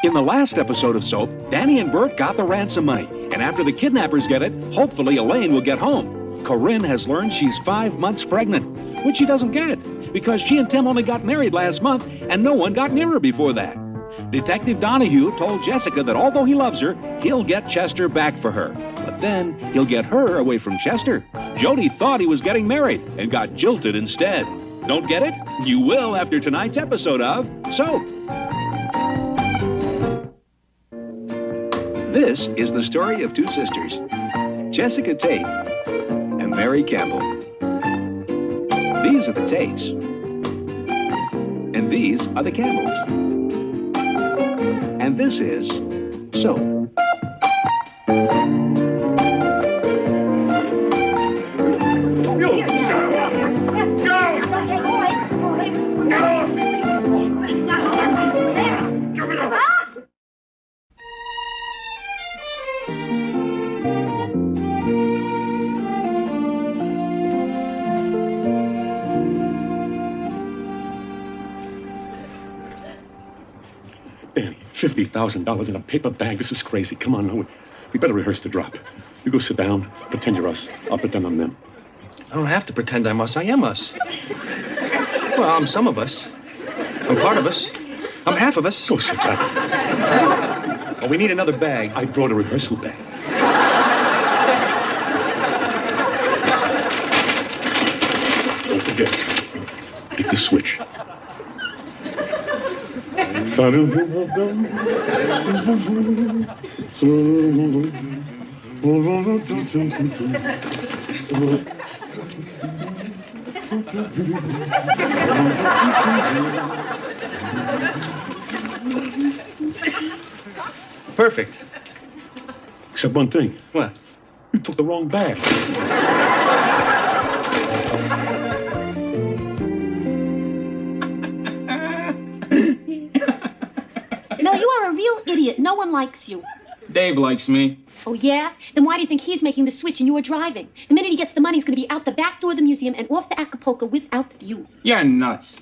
In the last episode of Soap, Danny and Bert got the ransom money, and after the kidnappers get it, hopefully Elaine will get home. Corinne has learned she's 5 months pregnant, which she doesn't get, because she and Tim only got married last month, and no one got near her before that. Detective Donahue told Jessica that although he loves her, he'll get Chester back for her. But then he'll get her away from Chester. Jody thought he was getting married and got jilted instead. Don't get it? You will after tonight's episode of Soap. This is the story of two sisters, Jessica Tate and Mary Campbell. These are the Tates, and these are the Campbells. And this is Soap. $50,000 in a paper bag. This is crazy. Come on, now. We better rehearse the drop. You go sit down, pretend you're us. I'll pretend I'm them. I don't have to pretend I'm us. I am us. Well, I'm some of us. I'm part of us. I'm half of us. Go sit down. Oh, we need another bag. I brought a rehearsal bag. Don't forget, hit the switch. Perfect. Except one thing. What? You took the wrong bag. No, you are a real idiot. No one likes you. Dave likes me. Oh, yeah? Then why do you think he's making the switch and you are driving? The minute he gets the money, he's going to be out the back door of the museum and off to Acapulco without you. You're nuts.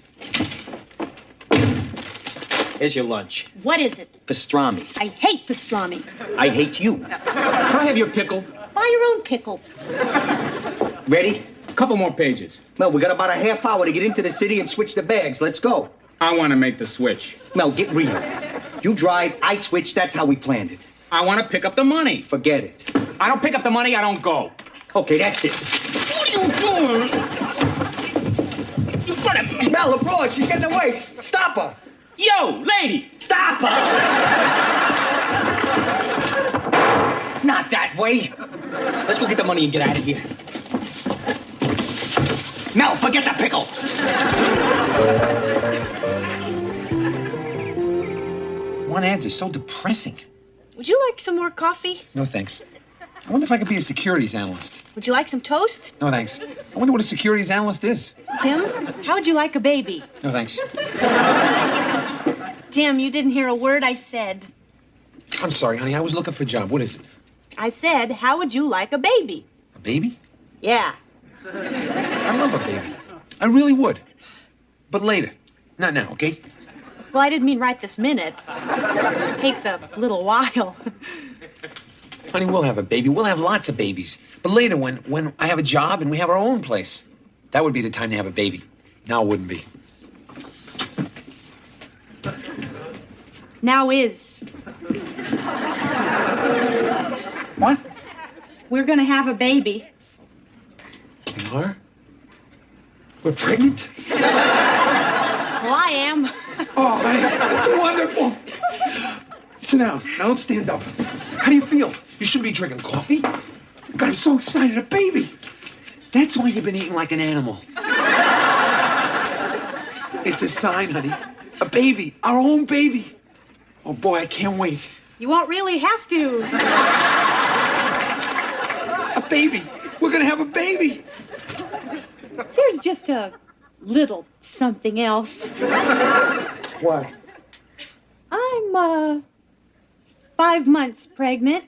Here's your lunch. What is it? Pastrami. I hate pastrami. I hate you. Can I have your pickle? Buy your own pickle. Ready? A couple more pages. Mel, we got about a half hour to get into the city and switch the bags. Let's go. I want to make the switch. Mel, get real. You drive, I switch. That's how we planned it. I want to pick up the money. Forget it. I don't pick up the money, I don't go. Okay, that's it. What are you doing? You better... Mel, abroad, she's getting away. Stop her. Yo, lady! Stop her! Not that way. Let's go get the money and get out of here. Mel, forget the pickle. One answer, so depressing. Would you like some more coffee? No, thanks. I wonder if I could be a securities analyst. Would you like some toast? No, thanks. I wonder what a securities analyst is. Tim, how would you like a baby? No, thanks. Tim, you didn't hear a word I said. I'm sorry, honey. I was looking for a job. What is it? I said, how would you like a baby? A baby? Yeah. I love a baby. I really would. But later. Not now, okay? Well, I didn't mean right this minute. It takes a little while. Honey, we'll have a baby. We'll have lots of babies. But later, when I have a job and we have our own place, that would be the time to have a baby. Now it wouldn't be. Now is. What? We're gonna have a baby. You are? We're pregnant? Well, I am. Oh, honey, that's wonderful. Sit down. Now don't stand up. How do you feel? You shouldn't be drinking coffee. God, I'm so excited. A baby. That's why you've been eating like an animal. It's a sign, honey. A baby. Our own baby. Oh, boy, I can't wait. You won't really have to. A baby. We're going to have a baby. Here's just a little something else. What? I'm, 5 months pregnant.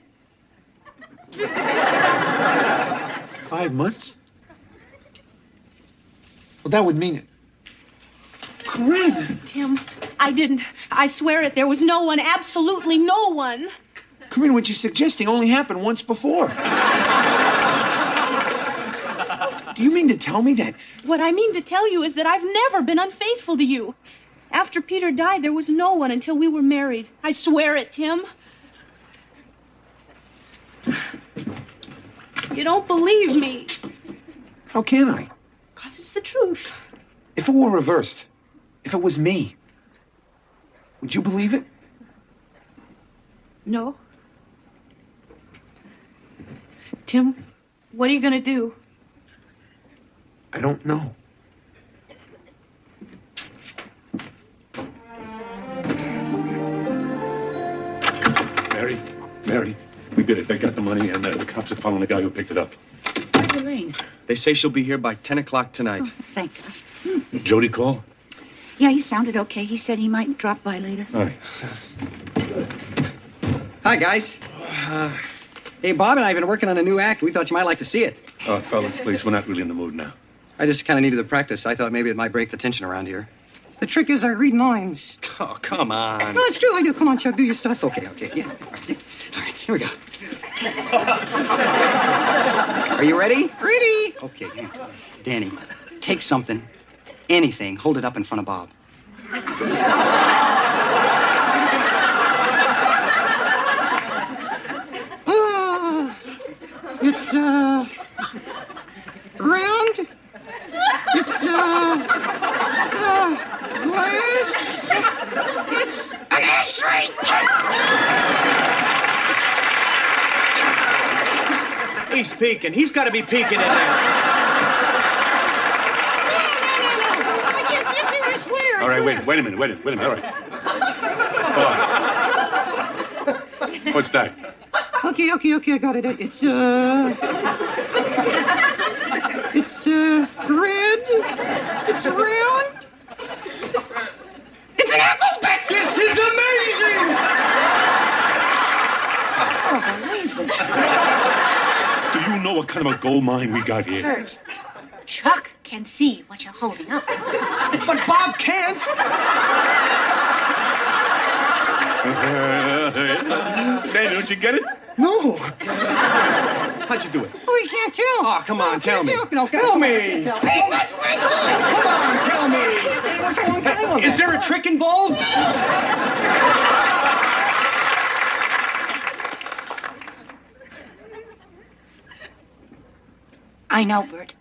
5 months? Well, that would mean it. Corinne! Tim, I didn't. I swear it. There was no one, absolutely no one. Corinne, what you're suggesting only happened once before. Do you mean to tell me that? What I mean to tell you is that I've never been unfaithful to you. After Peter died, there was no one until we were married. I swear it, Tim. You don't believe me. How can I? 'Cause it's the truth. If it were reversed, if it was me, would you believe it? No. Tim, what are you gonna do? I don't know. Mary, we did it. They got the money, and the cops are following the guy who picked it up. Where's Elaine? They say she'll be here by 10 o'clock tonight. Thank God. Jody call? Yeah, he sounded okay. He said he might drop by later. All right. Hi, guys. Hey, Bob and I have been working on a new act. We thought you might like to see it. Oh, fellas, please, we're not really in the mood now. I just kind of needed the practice. I thought maybe it might break the tension around here. The trick is I read lines. Oh, come on. No, it's true. I do. Come on, Chuck. Do your stuff. Okay. Yeah. All right, here we go. Are you ready? Ready. Okay. Here. Danny, take something, anything, hold it up in front of Bob. It's, round. It's, glass. It's an ashtray. He's peeking. He's got to be peeking in there. I can't see a finger. It's Slayer. All right, wait a minute. All right. Hold on. What's that? Okay, I got it. It's red. It's round. It's an apple, Betsy! This is amazing! Do you know what kind of a gold mine we got here? Bert, Chuck can see what you're holding up. But Bob can't. Danny, don't you get it? No. How'd you do it? Oh, he can't tell. Oh, come on, tell me. Tell me. Hey, that's my boy. Come on, tell me. What's wrong with Is there a trick involved? I know, Bert.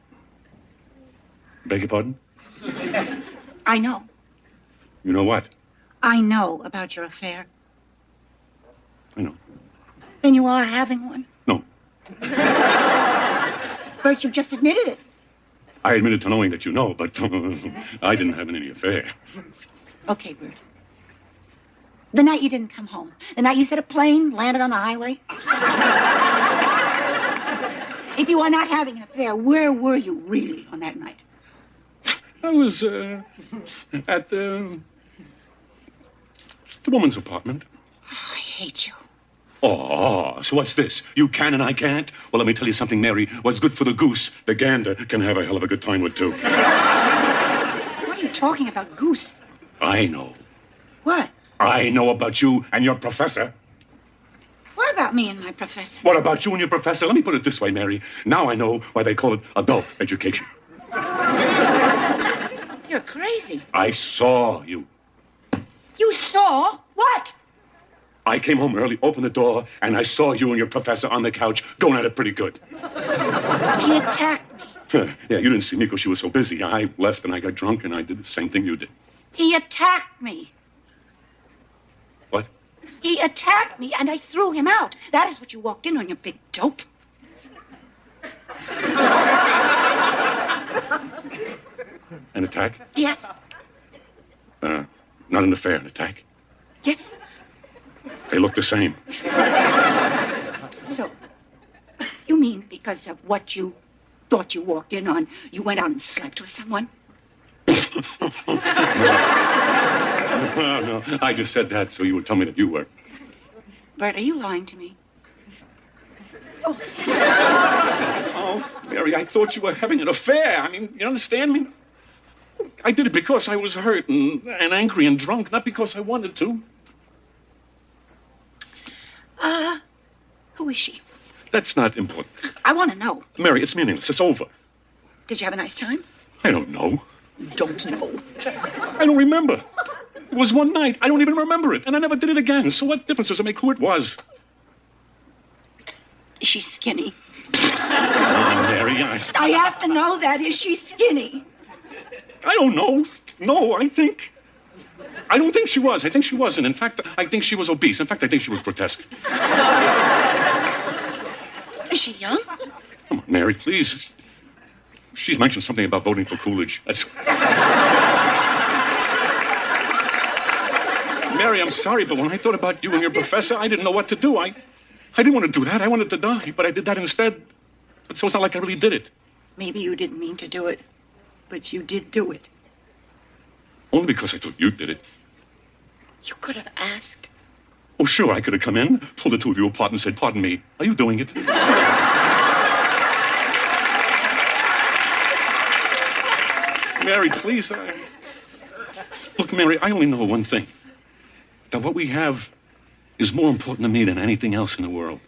Beg your pardon? I know. You know what? I know about your affair. I know. Then you are having one. No. Bert, you just admitted it. I admitted to knowing that you know, but I didn't have any affair. Okay, Bert. The night you didn't come home. The night you said a plane landed on the highway. If you are not having an affair, where were you really on that night? I was at the woman's apartment. Oh, I hate you. Oh, so what's this? You can and I can't? Well, let me tell you something, Mary. What's good for the goose, the gander can have a hell of a good time with, too. What are you talking about, Goose? I know. What? I know about you and your professor. What about me and my professor? What about you and your professor? Let me put it this way, Mary. Now I know why they call it adult education. You're crazy. I saw you. You saw what? I came home early, opened the door, and I saw you and your professor on the couch going at it pretty good. He attacked me. Yeah, you didn't see me because you were so busy. I left and I got drunk and I did the same thing you did. He attacked me. What? He attacked me and I threw him out. That is what you walked in on, you big dope. An attack? Yes. Not an affair, an attack. Yes. They look the same. So, you mean because of what you thought you walked in on, you went out and slept with someone? No, I just said that so you would tell me that you were. Bert, are you lying to me? Oh, Mary, I thought you were having an affair. I mean, you understand me? I did it because I was hurt and angry and drunk, not because I wanted to. Who is she? That's not important. I want to know. Mary, it's meaningless. It's over. Did you have a nice time? I don't know. You don't know. I don't remember. It was one night. I don't even remember it. And I never did it again. So what difference does it make who it was? Is she skinny? Oh, Mary, I have to know that. Is she skinny? I don't know. No, I don't think she was. I think she wasn't. In fact, I think she was obese. In fact, I think she was grotesque. Is she young? Come on, Mary, please. She's mentioned something about voting for Coolidge. That's... Mary, I'm sorry, but when I thought about you and your professor, I didn't know what to do. I didn't want to do that. I wanted to die, but I did that instead. But so it's not like I really did it. Maybe you didn't mean to do it, but you did do it. Only because I thought you did it. You could have asked. Oh, sure, I could have come in, pulled the two of you apart and said, pardon me, are you doing it? Mary, please. Look, Mary, I only know one thing. That what we have is more important to me than anything else in the world.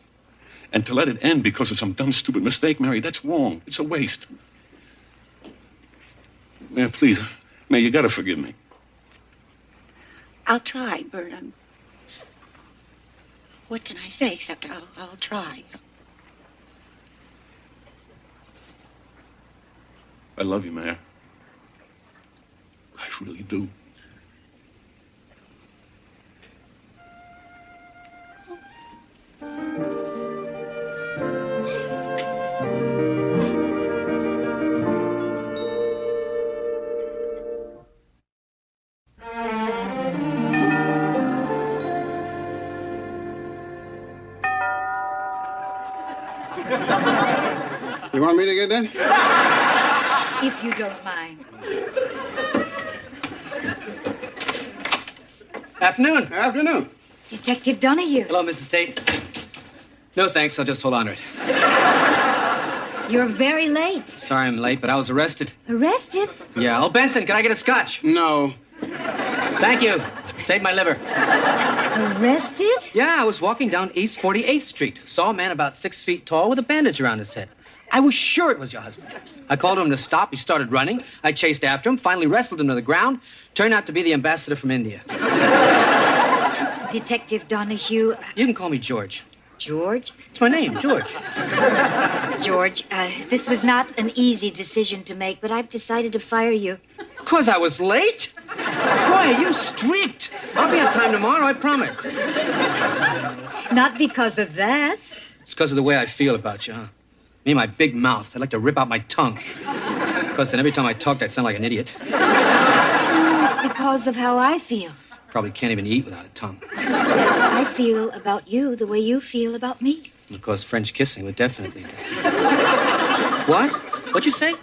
And to let it end because of some dumb, stupid mistake, Mary, that's wrong. It's a waste. Mary, please, Mary, you gotta forgive me. I'll try, Bert. What can I say except I'll try? I love you, Mary. I really do. You want me to get in? If you don't mind. Afternoon. Afternoon. Detective Donahue. Hello, Mrs. Tate. No, thanks. I'll just hold on to it. You're very late. Sorry I'm late, but I was arrested. Arrested? Yeah. Oh, Benson, can I get a scotch? No. Thank you. Saved my liver. Arrested? Yeah, I was walking down East 48th Street. Saw a man about 6 feet tall with a bandage around his head. I was sure it was your husband. I called him to stop. He started running. I chased after him, finally wrestled him to the ground. Turned out to be the ambassador from India. Detective Donahue. You can call me George. George? It's my name, George. George, this was not an easy decision to make, but I've decided to fire you. 'Cause I was late? Boy, are you strict. I'll be on time tomorrow, I promise. Not because of that. It's because of the way I feel about you, huh? Me and my big mouth. I'd like to rip out my tongue. Plus, then every time I talked, I'd sound like an idiot. No, it's because of how I feel. Probably can't even eat without a tongue. I feel about you the way you feel about me. And of course, French kissing would definitely do. What? What'd you say?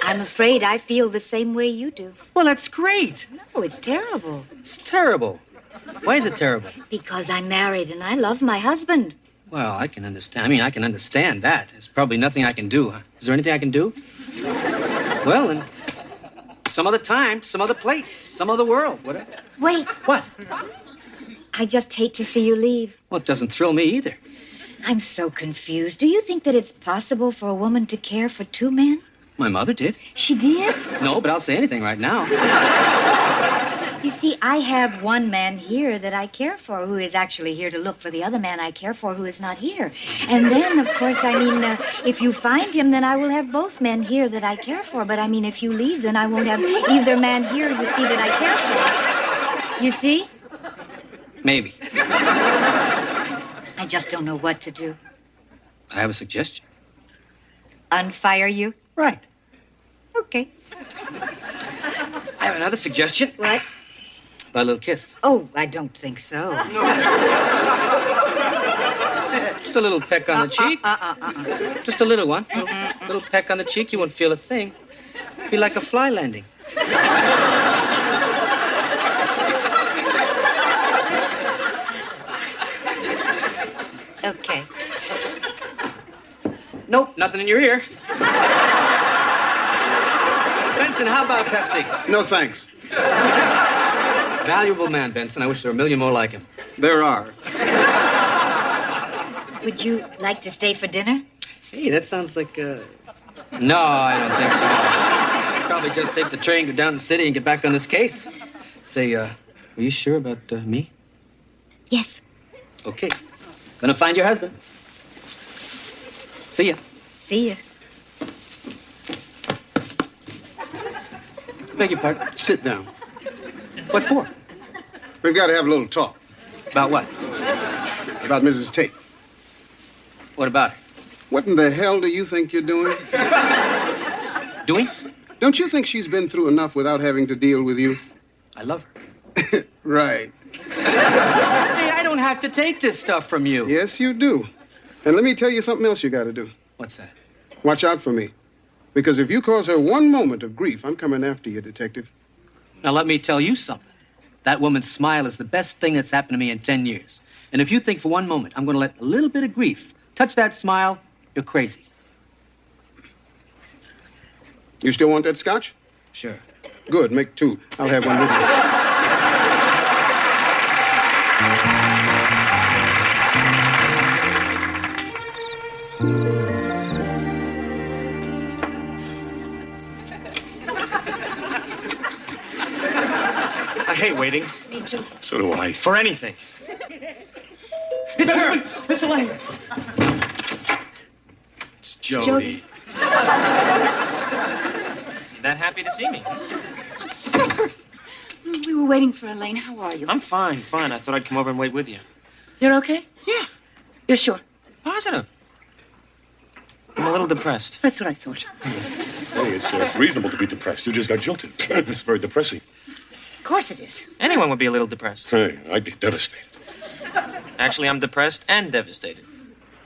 I'm afraid I feel the same way you do. Well, that's great. No, it's terrible. It's terrible. Why is it terrible? Because I'm married and I love my husband. Well, I can understand. I can understand that. There's probably nothing I can do. Is there anything I can do? Well, then, some other time, some other place, some other world, whatever. Wait, What? I just hate to see you leave. Well, it doesn't thrill me either. I'm so confused. Do you think that it's possible for a woman to care for two men? My mother did. She did? No, but I'll say anything right now. You see, I have one man here that I care for who is actually here to look for the other man I care for who is not here. And then, of course, if you find him, then I will have both men here that I care for. But if you leave, then I won't have either man here you see that I care for. You see? Maybe. I just don't know what to do. I have a suggestion. Unfire you? Right. Okay. I have another suggestion. What? About a little kiss. Oh, I don't think so. Just a little peck on the cheek. Just a little one. A little peck on the cheek, you won't feel a thing. Be like a fly landing. Okay. Nope, nothing in your ear. Benson. Benson, how about Pepsi? No thanks. Valuable man, Benson. I wish there were a million more like him. There are. Would you like to stay for dinner? Hey, that sounds like, No, I don't think so. Probably just take the train, go down the city, and get back on this case. Say, are you sure about me? Yes. Okay. Gonna find your husband. See ya. See you. Beg your pardon. Sit down. What for? We've got to have a little talk About what? about Mrs. Tate. What about her? What in the hell do you think you're doing? Doing? Don't you think she's been through enough without having to deal with you? I love her. Right. Hey, I don't have to take this stuff from you. Yes, you do. And let me tell you something else you got to do. What's that? Watch out for me. Because if you cause her one moment of grief, I'm coming after you, Detective. Now, let me tell you something. That woman's smile is the best thing that's happened to me in 10 years. And if you think for one moment I'm going to let a little bit of grief touch that smile, you're crazy. You still want that scotch? Sure. Good, make two. I'll have one with you. I hate waiting. Me too. So do I. For anything. It's her! It's Elaine! It's Jody. That happy to see me? Sorry. We were waiting for Elaine. How are you? I'm fine, fine. I thought I'd come over and wait with you. You're okay? Yeah. You're sure? Positive. I'm a little depressed. That's what I thought. Hey, it's reasonable to be depressed. You just got jilted. It's very depressing. Of course it is. Anyone would be a little depressed. Hey, I'd be devastated. Actually, I'm depressed and devastated.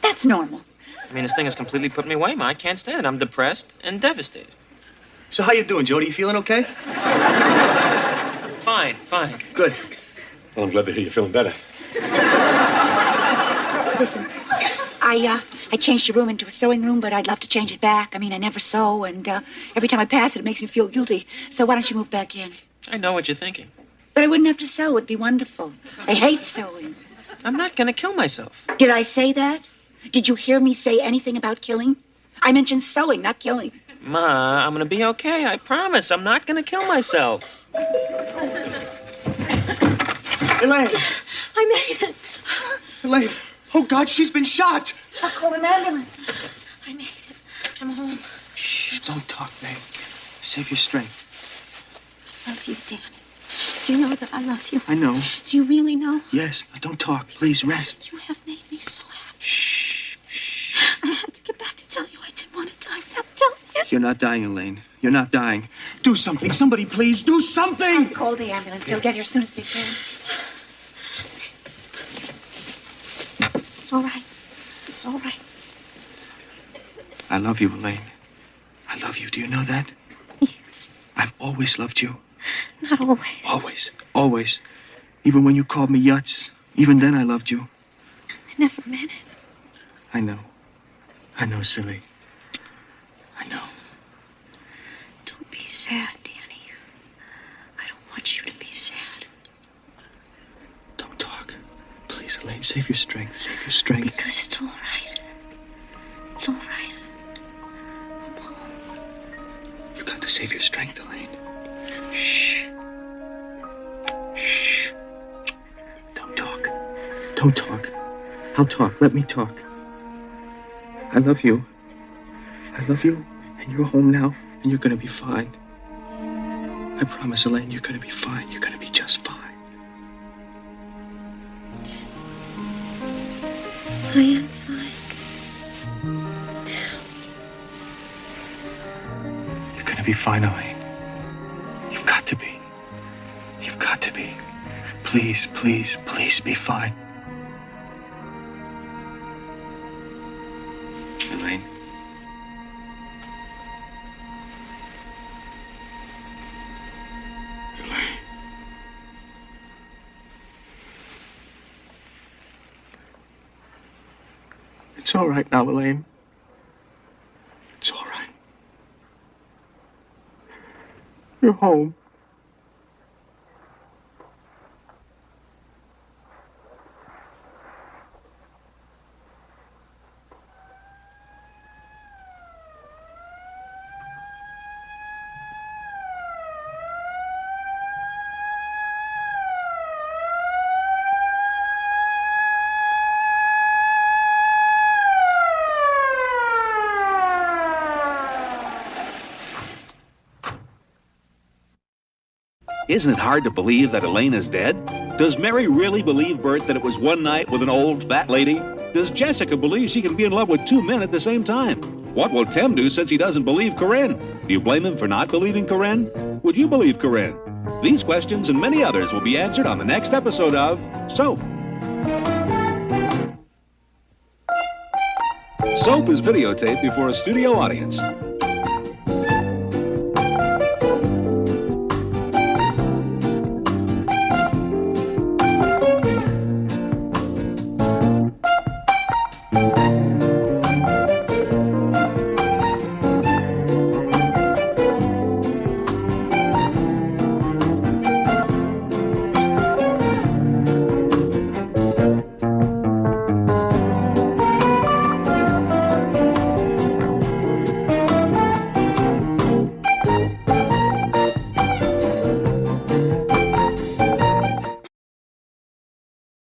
That's normal. I mean, this thing has completely put me away, Ma. I can't stand it. I'm depressed and devastated. So how you doing, Jody? You feeling okay? Fine, fine. Good. Well, I'm glad to hear you're feeling better. Listen, I changed your room into a sewing room, but I'd love to change it back. I mean, I never sew, and every time I pass it, it makes me feel guilty. So why don't you move back in? I know what you're thinking. But I wouldn't have to sew. It'd be wonderful. I hate sewing. I'm not gonna kill myself. Did I say that? Did you hear me say anything about killing? I mentioned sewing, not killing. Ma, I'm gonna be okay. I promise. I'm not gonna kill myself. Elaine! I made it. Elaine! Oh, God, she's been shot! I'll call an ambulance. I made it. I'm home. Shh, don't talk, babe. Save your strength. I love you, Danny. Do you know that I love you? I know. Do you really know? Yes, now don't talk. Please, rest. You have made me so happy. Shh, shh. I had to get back to tell you I didn't want to die without telling you. You're not dying, Elaine. You're not dying. Do something. Somebody, please, do something! I'll call the ambulance. They'll get here as soon as they can. It's all right. It's all right. I love you, Elaine. I love you. Do you know that? Yes. I've always loved you. Not always. Always. Always. Even when you called me Yutz. Even then I loved you. I never meant it. I know. I know, silly. I know. Don't be sad, Danny. I don't want you to be sad. Don't talk. Please, Elaine, save your strength. Save your strength. Because it's all right. It's all right. I'm home. You got to save your strength, Elaine. Shh. Shh. Don't talk. Don't talk. I'll talk. Let me talk. I love you. I love you. And you're home now, and you're gonna be fine. I promise, Elaine, you're gonna be fine. You're gonna be just fine. I am fine. You're gonna be fine, Elaine. You've got to be. You've got to be. Please, please, please be fine. Elaine. Elaine. It's all right now, Elaine. It's all right. You're home. Isn't it hard to believe that Elaine is dead? Does Mary really believe, Bert, that it was one night with an old, fat lady? Does Jessica believe she can be in love with two men at the same time? What will Tim do since he doesn't believe Corinne? Do you blame him for not believing Corinne? Would you believe Corinne? These questions and many others will be answered on the next episode of Soap. Soap is videotaped before a studio audience.